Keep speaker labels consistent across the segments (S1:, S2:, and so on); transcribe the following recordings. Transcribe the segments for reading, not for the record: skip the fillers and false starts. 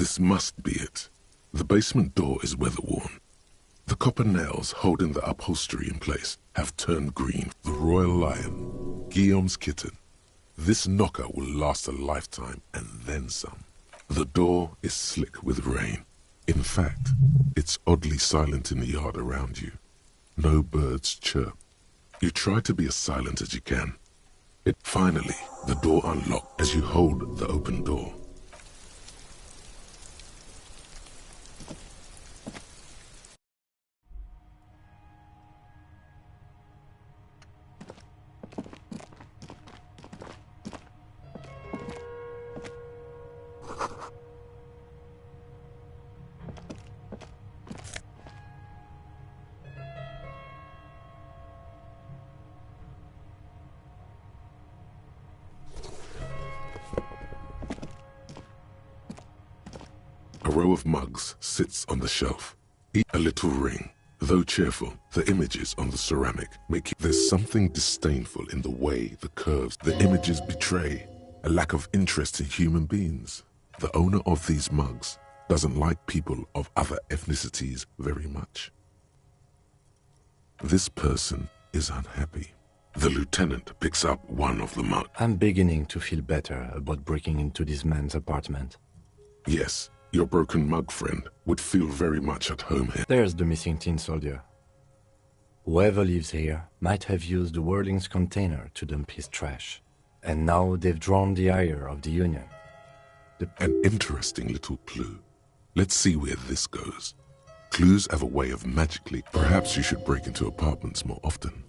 S1: This must be it. The basement door is weather-worn. The copper nails holding the upholstery in place have turned green. The royal lion, Guillaume's kitten. This knocker will last a lifetime and then some. The door is slick with rain. In fact, it's oddly silent in the yard around you. No birds chirp. You try to be as silent as you can. Finally, the door unlocked as you hold the open door. A row of mugs sits on the shelf. A little ring. Though cheerful, the images on the ceramic make it. There's something disdainful in the way the curves, the images betray a lack of interest in human beings. The owner of these mugs doesn't like people of other ethnicities very much. This person is unhappy. The lieutenant picks up one of the mugs.
S2: I'm beginning to feel better about breaking into this man's apartment.
S1: Yes, your broken mug friend would feel very much at home here.
S2: There's the missing tin soldier. Whoever lives here might have used the Whirling's container to dump his trash. And now they've drawn the ire of the Union.
S1: An interesting little clue. Let's see where this goes. Clues have a way of magically. Perhaps you should break into apartments more often.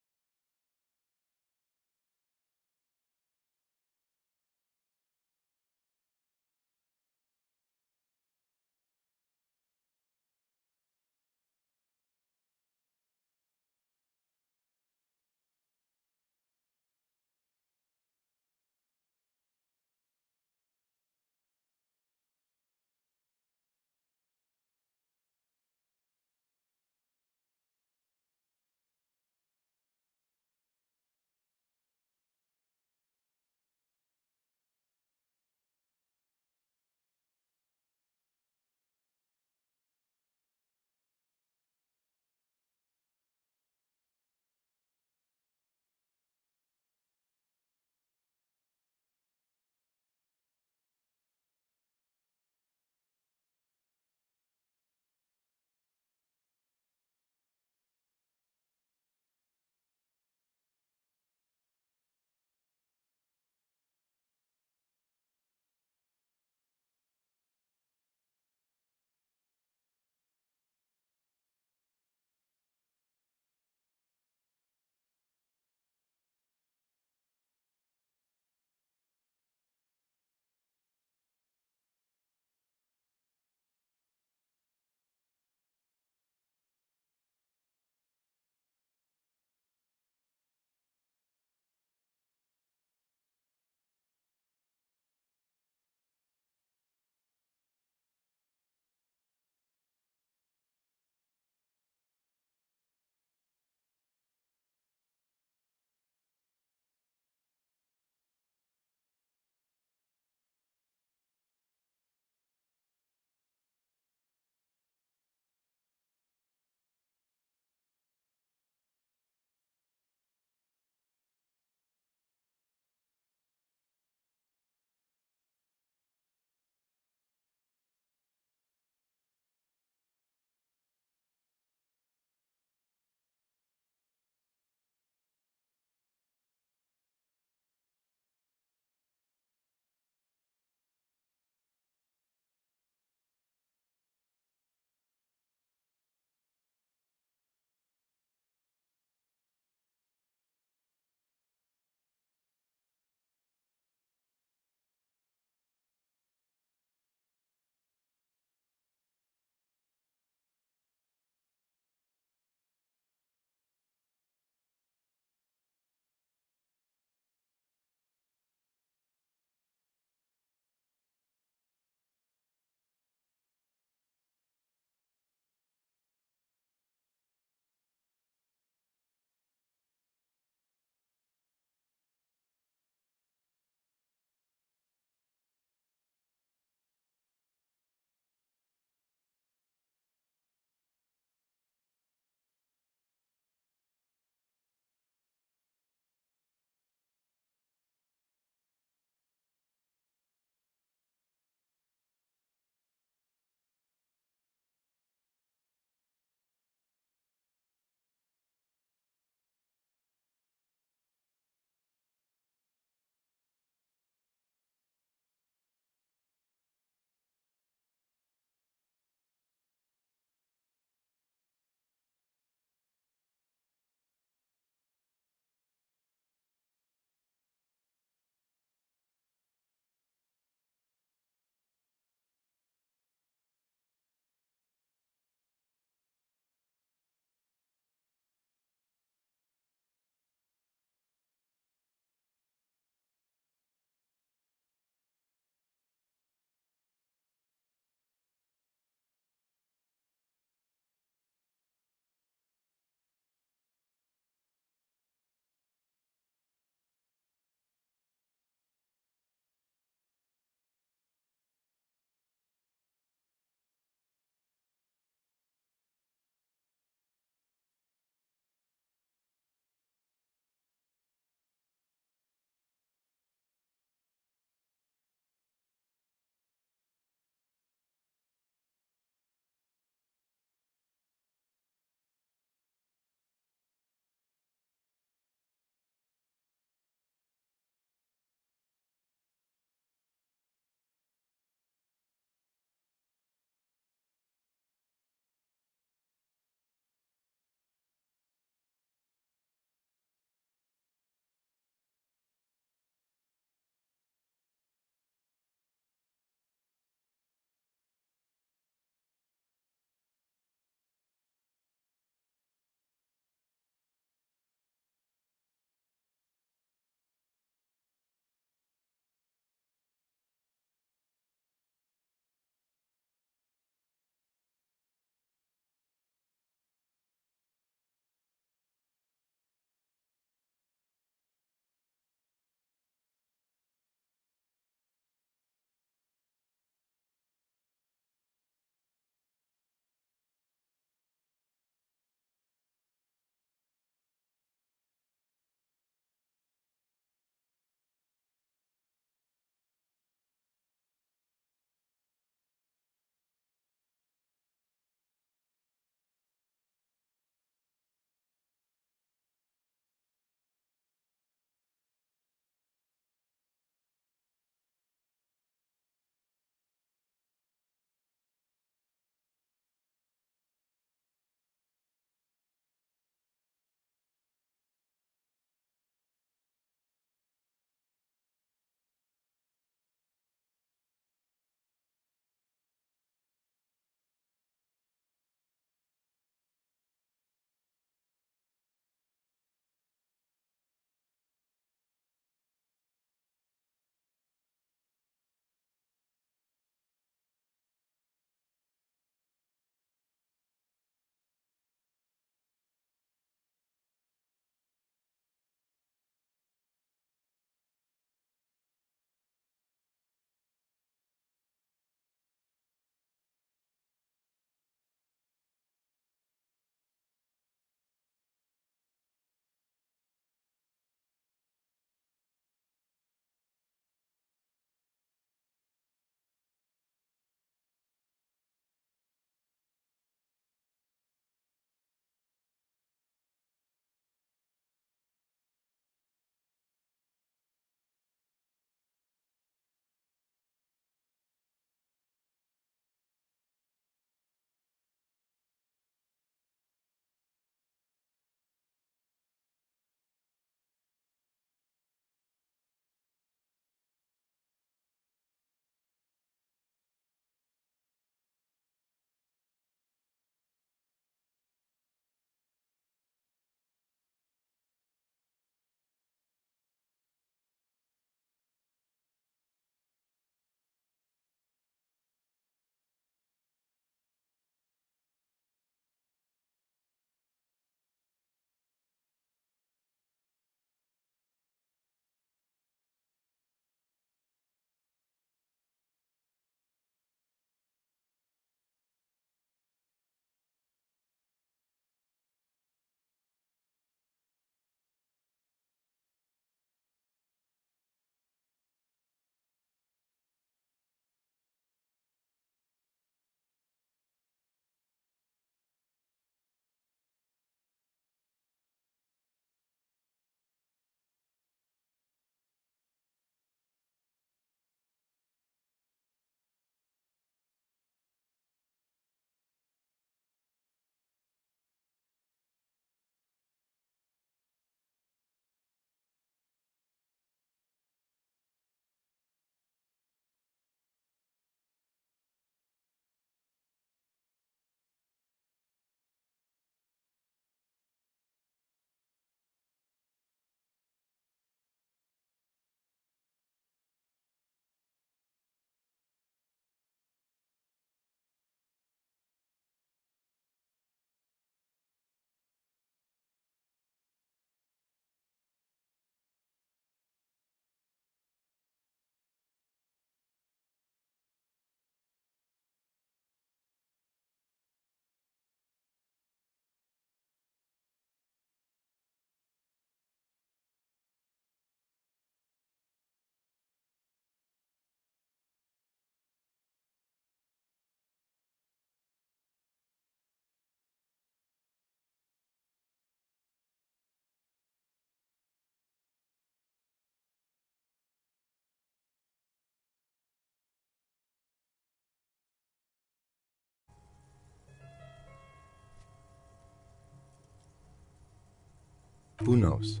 S2: Who knows?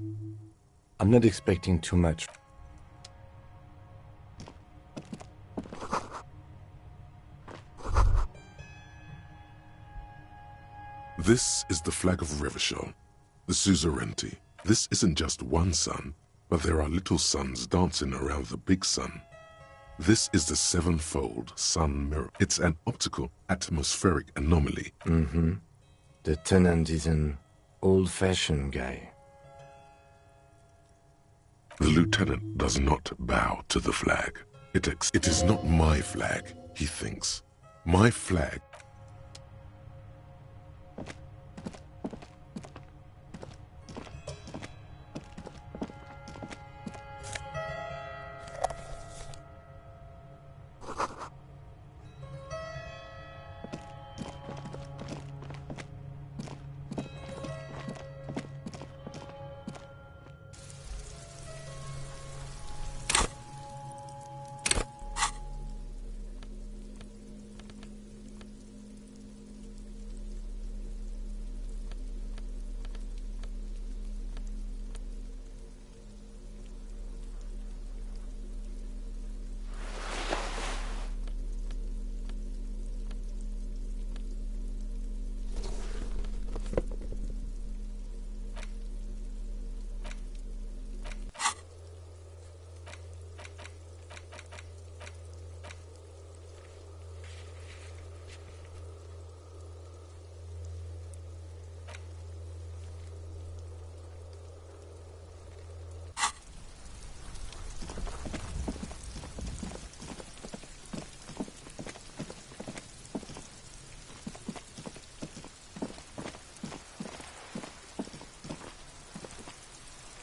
S2: I'm not expecting too much.
S1: This is the flag of Revachol, the suzerainty. This isn't just one sun, but there are little suns dancing around the big sun. This is the sevenfold sun mirror. It's an optical atmospheric anomaly.
S2: The tenant is an old-fashioned guy.
S1: The lieutenant does not bow to the flag. It is not my flag, he thinks. My flag.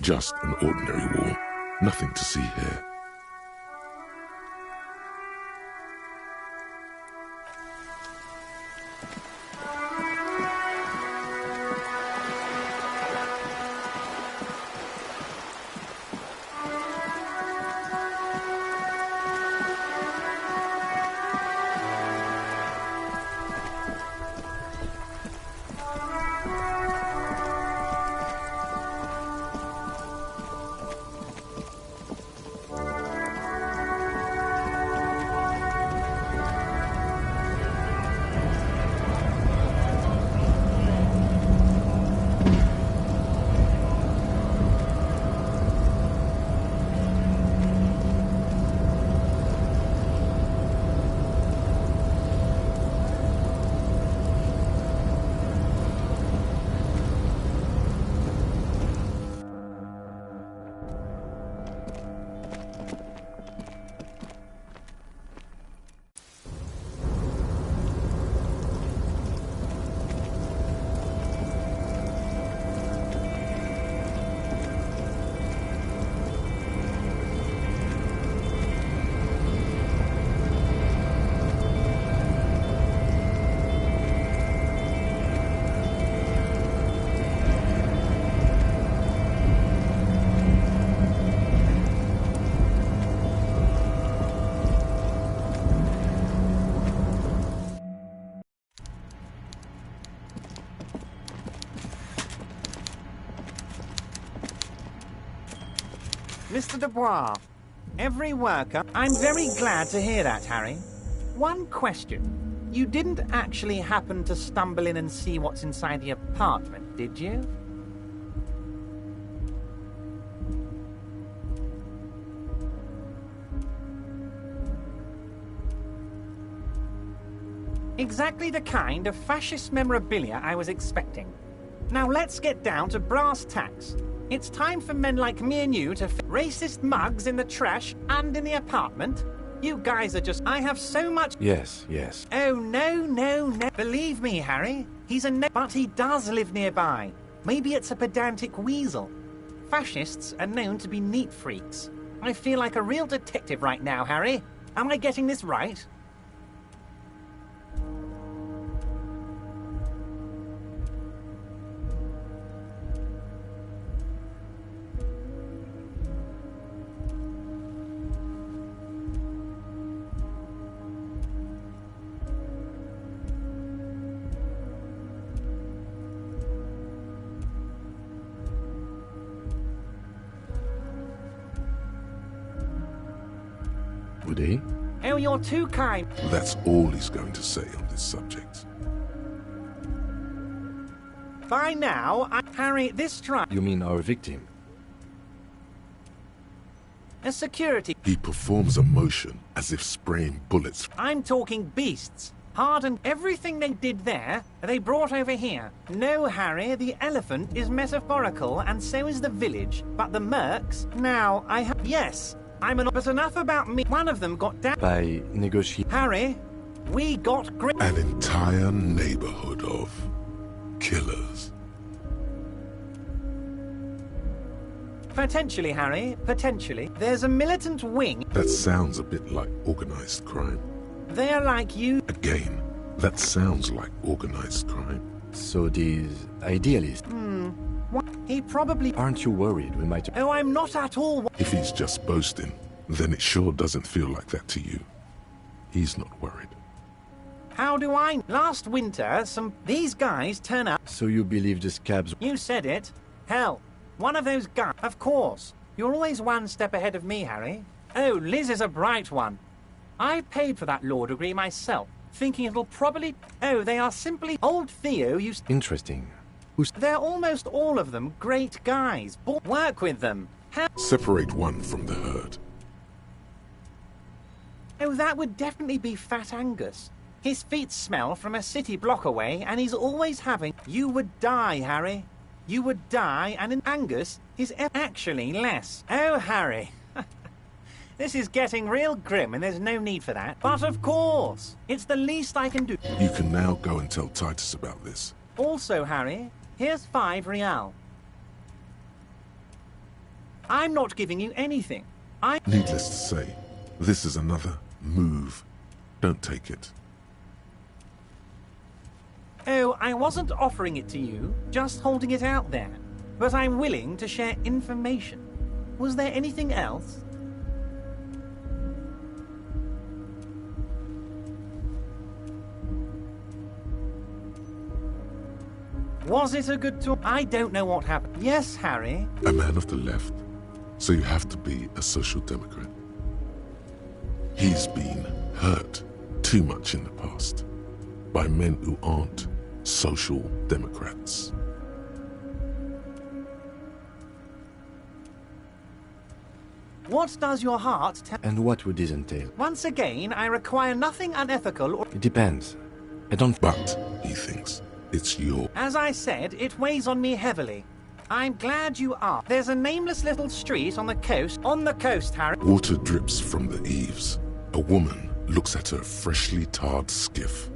S1: Just an ordinary wall. Nothing to see here.
S3: Mr. Dubois, every worker... I'm very glad to hear that, Harry. One question. You didn't actually happen to stumble in and see what's inside the apartment, did you? Exactly the kind of fascist memorabilia I was expecting. Now let's get down to brass tacks. It's time for men like me and you to racist mugs in the trash and in the apartment. You guys are just... I have so much...
S2: Yes.
S3: Oh, no. Believe me, Harry. He's a but he does live nearby. Maybe it's a pedantic weasel. Fascists are known to be neat freaks. I feel like a real detective right now, Harry. Am I getting this right?
S2: Would he?
S3: Oh, you're too kind.
S1: That's all he's going to say on this subject.
S3: By now, Harry, this trial...
S2: You mean our victim?
S3: A security...
S1: He performs a motion as if spraying bullets.
S3: I'm talking beasts. Hardened everything they did there, they brought over here. No, Harry, the elephant is metaphorical, and so is the village. But the mercs... Now, Yes, I'm an... But enough about me. One of them got down...
S2: By negotiating.
S3: Harry, we got great...
S1: An entire neighborhood of killers.
S3: Potentially, Harry, potentially. There's a militant wing.
S1: That sounds a bit like organized crime.
S3: They're like you.
S1: Again, that sounds like organized crime.
S2: So these idealists...
S3: What? He probably...
S2: Aren't you worried we might...
S3: Oh, I'm not at all...
S1: If he's just boasting, then it sure doesn't feel like that to you. He's not worried.
S3: How do I... Last winter, these guys turn up...
S2: So you believe the scabs...
S3: You said it. Hell, one of those guys... Of course. You're always one step ahead of me, Harry. Oh, Liz is a bright one. I paid for that law degree myself, thinking it'll probably... Oh, they are simply... Old Theo used...
S2: Interesting. Who's...
S3: They're almost all of them great guys. Work with them.
S1: Separate one from the herd.
S3: Oh, that would definitely be Fat Angus. His feet smell from a city block away, and he's always having... You would die, Harry. You would die, and in Angus, he's actually less. Oh, Harry. This is getting real grim, and there's no need for that. But of course, it's the least I can do.
S1: You can now go and tell Titus about this.
S3: Also, Harry, here's 5 real. I'm not giving you anything.
S1: Needless to say, this is another move. Don't take it.
S3: Oh, I wasn't offering it to you, just holding it out there. But I'm willing to share information. Was there anything else? Was it a good talk? I don't know what happened. Yes, Harry?
S1: A man of the left, so you have to be a social democrat. He's been hurt too much in the past by men who aren't social democrats.
S3: What does your heart tell?
S2: And what would this entail?
S3: Once again, I require nothing unethical or...
S2: It depends. I don't...
S1: But, he thinks, it's your...
S3: As I said, it weighs on me heavily. I'm glad you are. There's a nameless little street on the coast. On the coast, Harry.
S1: Water drips from the eaves. A woman looks at her freshly tarred skiff.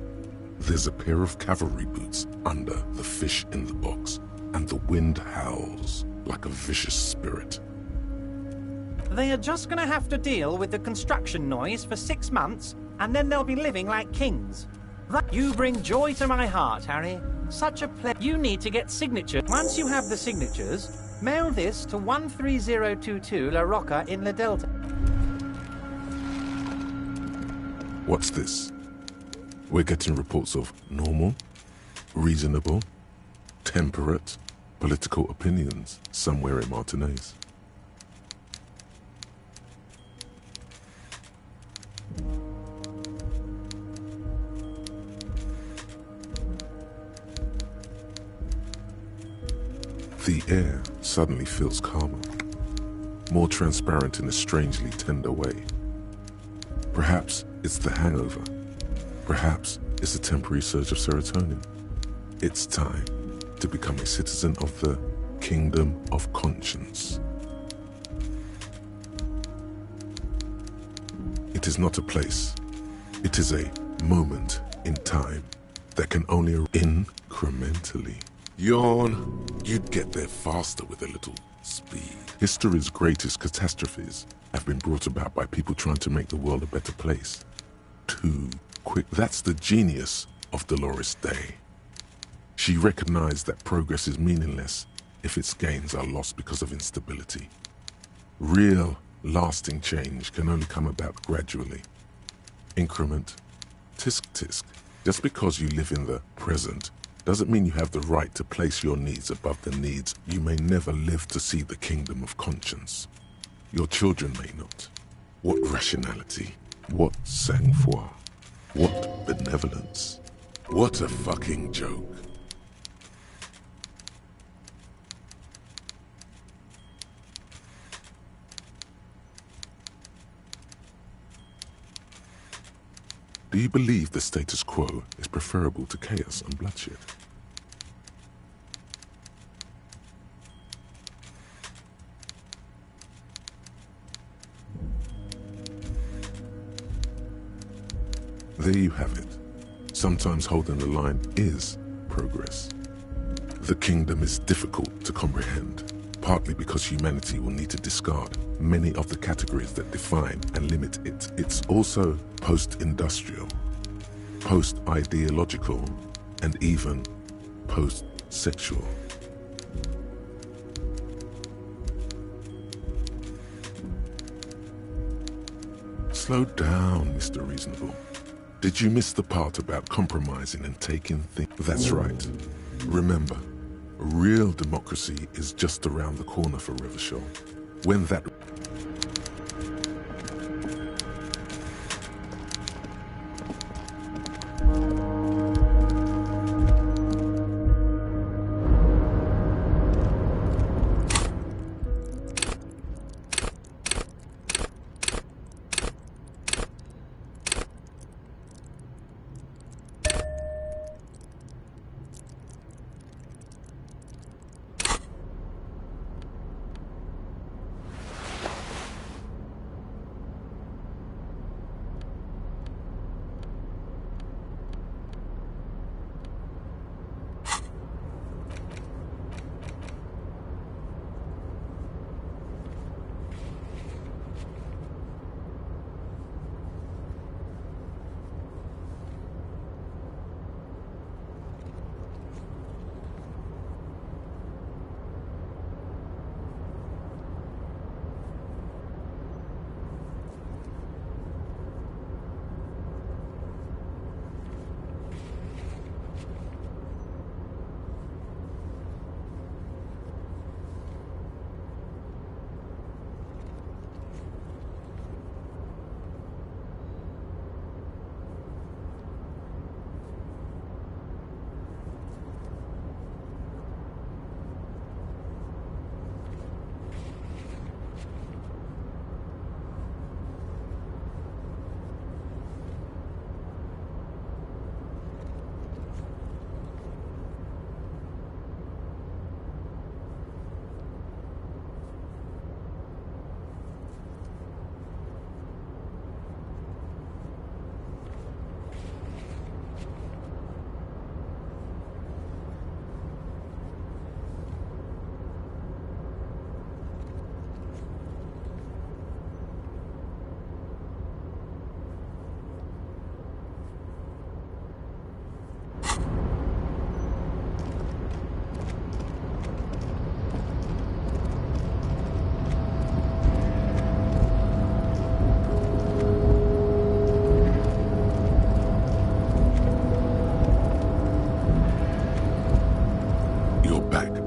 S1: There's a pair of cavalry boots under the fish in the box, and the wind howls like a vicious spirit.
S3: They are just gonna have to deal with the construction noise for 6 months, and then they'll be living like kings. You bring joy to my heart, Harry. Such a pleasure. You need to get signatures. Once you have the signatures, mail this to 13022 La Rocca in La Delta.
S1: What's this? We're getting reports of normal, reasonable, temperate political opinions somewhere in Martinez. The air suddenly feels calmer, more transparent in a strangely tender way. Perhaps it's the hangover. Perhaps it's a temporary surge of serotonin. It's time to become a citizen of the kingdom of conscience. It is not a place. It is a moment in time that can only incrementally. Yawn. You'd get there faster with a little speed. History's greatest catastrophes have been brought about by people trying to make the world a better place. Too quick. That's the genius of Dolores Day. She recognized that progress is meaningless if its gains are lost because of instability. Real, lasting change can only come about gradually. Increment. Tisk tisk. Just because you live in the present doesn't mean you have the right to place your needs above the needs. You may never live to see the kingdom of conscience. Your children may not. What rationality What sang-froid? What benevolence? What a fucking joke. Do you believe the status quo is preferable to chaos and bloodshed? There you have it. Sometimes holding the line is progress. The kingdom is difficult to comprehend, partly because humanity will need to discard many of the categories that define and limit it. It's also post-industrial, post-ideological, and even post-sexual. Slow down, Mr. Reasonable. Did you miss the part about compromising and taking things? That's right. Remember, real democracy is just around the corner for Revachol. When that...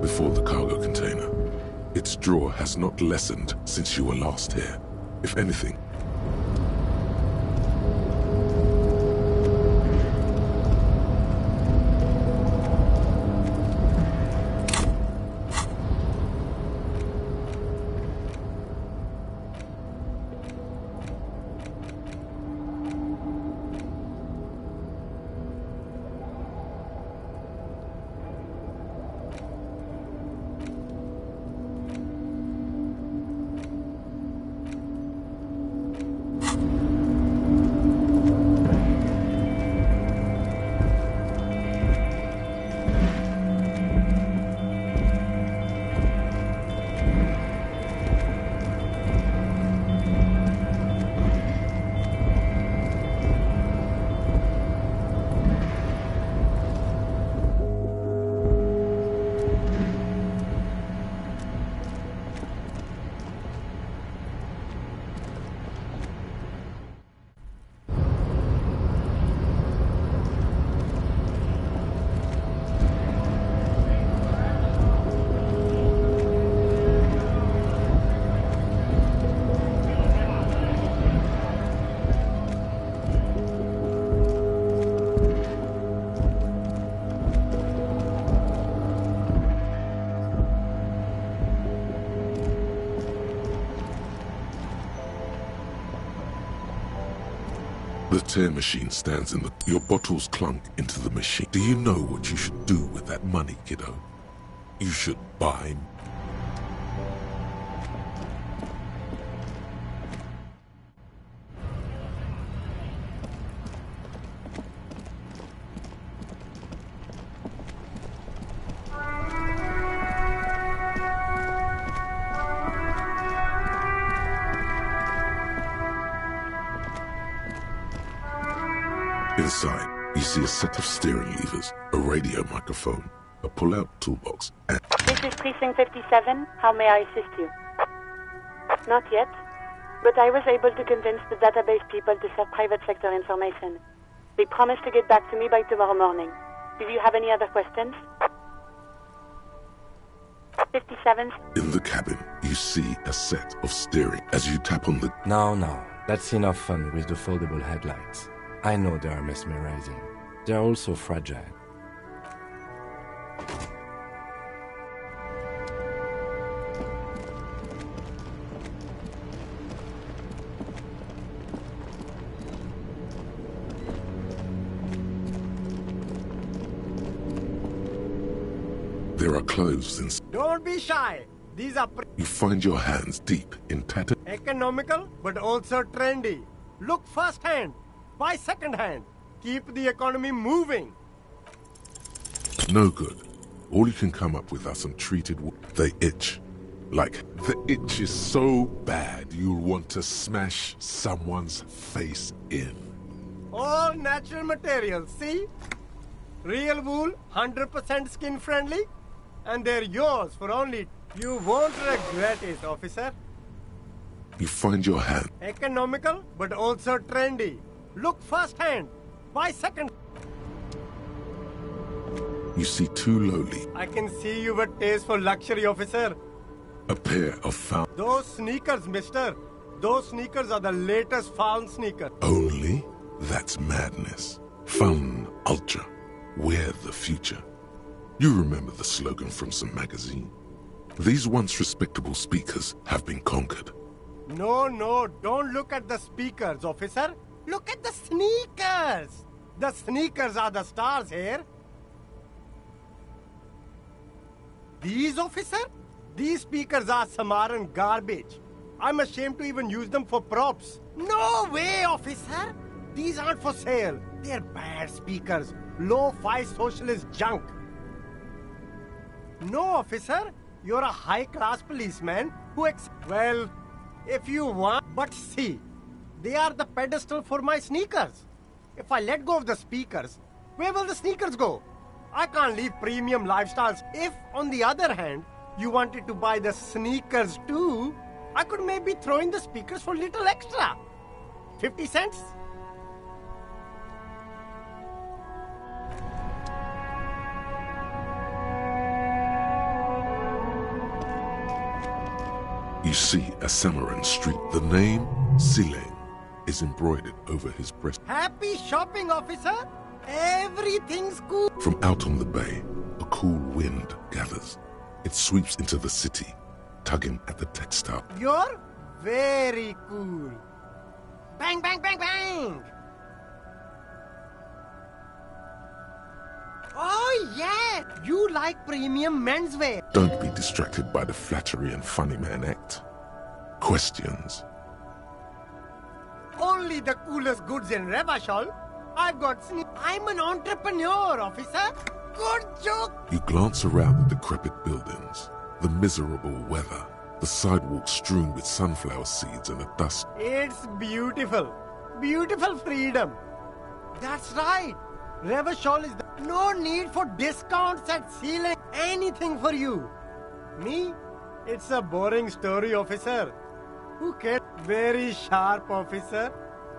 S1: Before the cargo container. Its draw has not lessened since you were last here. If anything, The tear machine stands in the... Your bottles clunk into the machine. Do you know what you should do with that money, kiddo? You should buy... Inside, you see a set of steering levers, a radio microphone, a pull-out toolbox, and...
S4: This is Precinct 57. How may I assist you? Not yet, but I was able to convince the database people to share private sector information. They promised to get back to me by tomorrow morning. Do you have any other questions? 57.
S1: In the cabin, you see a set of steering. As you tap on the...
S2: No, that's enough fun with the foldable headlights. I know they are mesmerizing. They are also fragile.
S1: There are clothes and...
S5: Don't be shy. These are
S1: You find your hands deep in tattered...
S5: economical but also trendy. Look first-hand, buy second-hand. Keep the economy moving.
S1: No good. All you can come up with are some treated wood. They itch. Like, the itch is so bad you'll want to smash someone's face in.
S5: All natural materials, see? Real wool, 100% skin-friendly. And they're yours for only... You won't regret it, officer.
S1: You find your hand.
S5: Economical, but also trendy. Look first-hand, buy second.
S1: You see two lowly.
S5: I can see you've a taste for luxury, officer.
S1: A pair of found...
S5: Those sneakers, mister. Those sneakers are the latest found sneakers.
S1: Only? That's madness. Fun ultra. Wear the future. You remember the slogan from some magazine. These once respectable speakers have been conquered.
S5: No, don't look at the speakers, officer. Look at the sneakers. The sneakers are the stars here. These, officer? These speakers are Samaran garbage. I'm ashamed to even use them for props. No way, officer. These aren't for sale. They're bad speakers. Low-fi socialist junk. No, officer. You're a high-class policeman who well, if you want... But see, they are the pedestal for my sneakers. If I let go of the speakers, where will the sneakers go? I can't leave premium lifestyles. If, on the other hand, you wanted to buy the sneakers too, I could maybe throw in the speakers for little extra. 50 cents?
S1: You see a Samaran street. The name, Sileng, is embroidered over his breast.
S5: Happy shopping, officer. Everything's cool.
S1: From out on the bay, a cool wind gathers. It sweeps into the city, tugging at the textile.
S5: You're very cool. Bang, bang, bang, bang. Oh, yeah. You like premium menswear.
S1: Don't be distracted by the flattery and funny man act. Questions.
S5: Only the coolest goods in Revachol. I've got I'm an entrepreneur, officer. Good joke.
S1: You glance around the decrepit buildings, the miserable weather, the sidewalks strewn with sunflower seeds and the dust.
S5: It's beautiful. Beautiful freedom. That's right. Revachol is no need for discounts at ceiling. Anything for you. Me? It's a boring story, officer. Who cares? Very sharp, officer.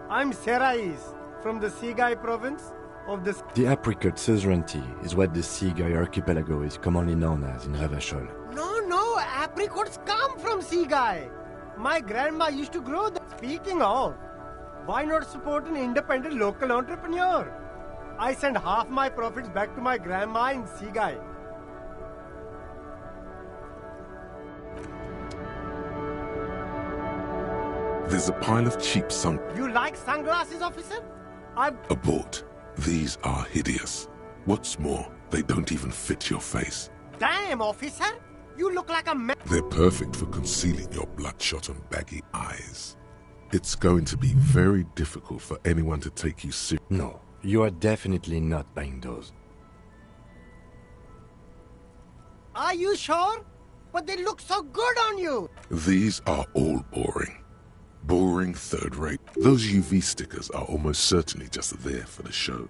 S5: I'm Serais from the Sigai province of the...
S2: The apricot suzerainty is what the Sigai archipelago is commonly known as in Revachol.
S5: No, apricots come from Sigai. My grandma used to grow them. Speaking of, why not support an independent local entrepreneur? I send half my profits back to my grandma in Sigai.
S1: There's a pile of cheap
S5: You like sunglasses, officer?
S1: Abort. These are hideous. What's more, they don't even fit your face.
S5: Damn, officer! You look like a man.
S1: They're perfect for concealing your bloodshot and baggy eyes. It's going to be very difficult for anyone to take you seriously.
S2: No, you are definitely not buying those.
S5: Are you sure? But they look so good on you!
S1: These are all boring. Boring, third-rate. Those UV stickers are almost certainly just there for the show.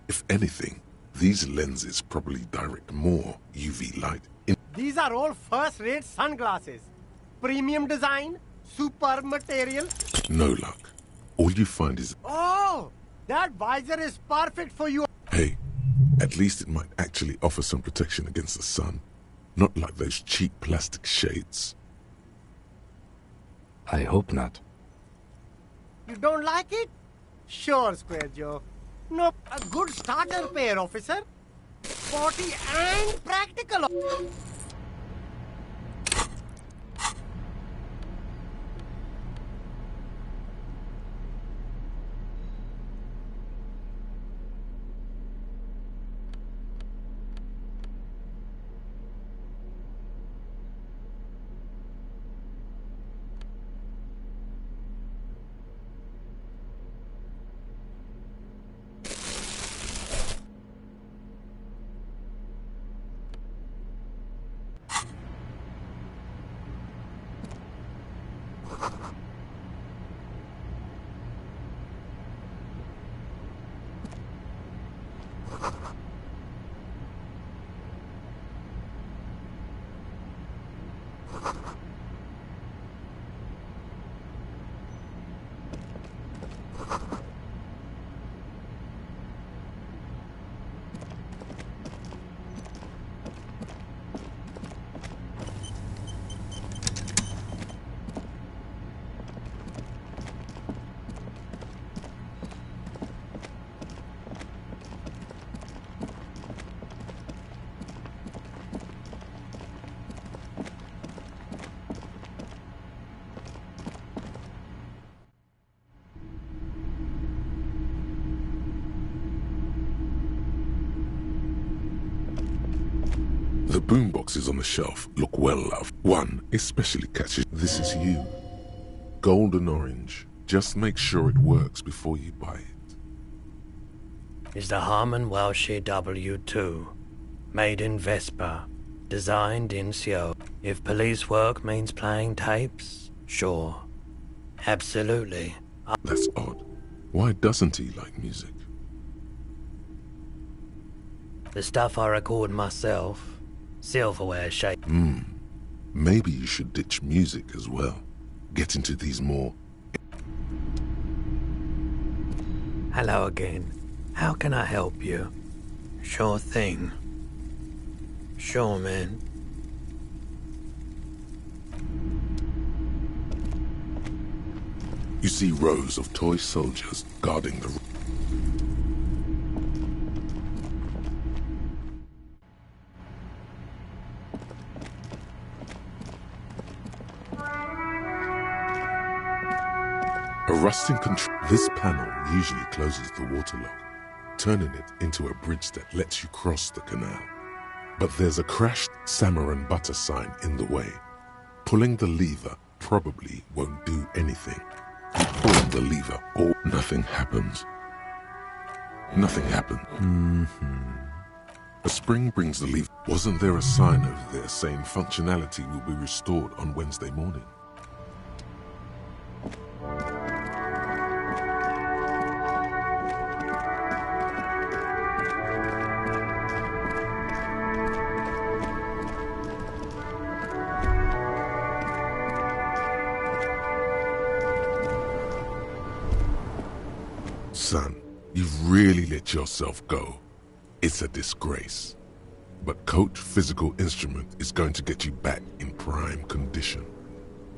S1: If anything, these lenses probably direct more UV light in.
S5: These are all first-rate sunglasses. Premium design, super material.
S1: No luck. All you find is...
S5: Oh! That visor is perfect for you.
S1: Hey, at least it might actually offer some protection against the sun. Not like those cheap plastic shades.
S2: I hope not.
S5: You don't like it? Sure, Square Joe. No, a good starter pair, officer. Sporty and practical.
S1: The boomboxes on the shelf look well loved. One especially catches. This is you. Golden orange. Just make sure it works before you buy it.
S6: Is the Harman Welshie W2, made in Vespa, designed in Seoul. If police work means playing tapes, sure. Absolutely.
S1: That's odd. Why doesn't he like music?
S6: The stuff I record myself, silverware shape.
S1: Maybe you should ditch music as well. Get into these more...
S6: Hello again. How can I help you? Sure thing. Sure, man.
S1: You see rows of toy soldiers guarding the... A rusting control. This panel usually closes the water lock, turning it into a bridge that lets you cross the canal. But there's a crashed salmon and butter sign in the way. Pulling the lever probably won't do anything. You pull the lever or nothing happens. Nothing happened. A spring brings the lever. Wasn't there a sign over there saying functionality will be restored on Wednesday morning? Son, you've really let yourself go. It's a disgrace. But Coach Physical Instrument is going to get you back in prime condition,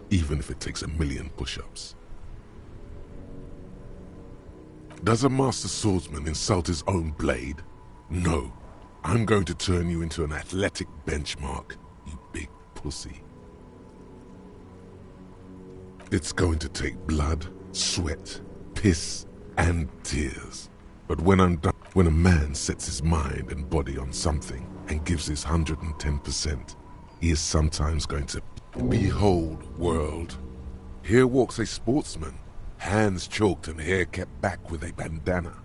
S1: even if it takes 1,000,000 push-ups. Does a master swordsman insult his own blade? No. I'm going to turn you into an athletic benchmark, you big pussy. It's going to take blood, sweat, piss, and tears. But when I'm done, when a man sets his mind and body on something and gives his 110%, he is sometimes going to... Behold, world. Here walks a sportsman, hands choked and hair kept back with a bandana.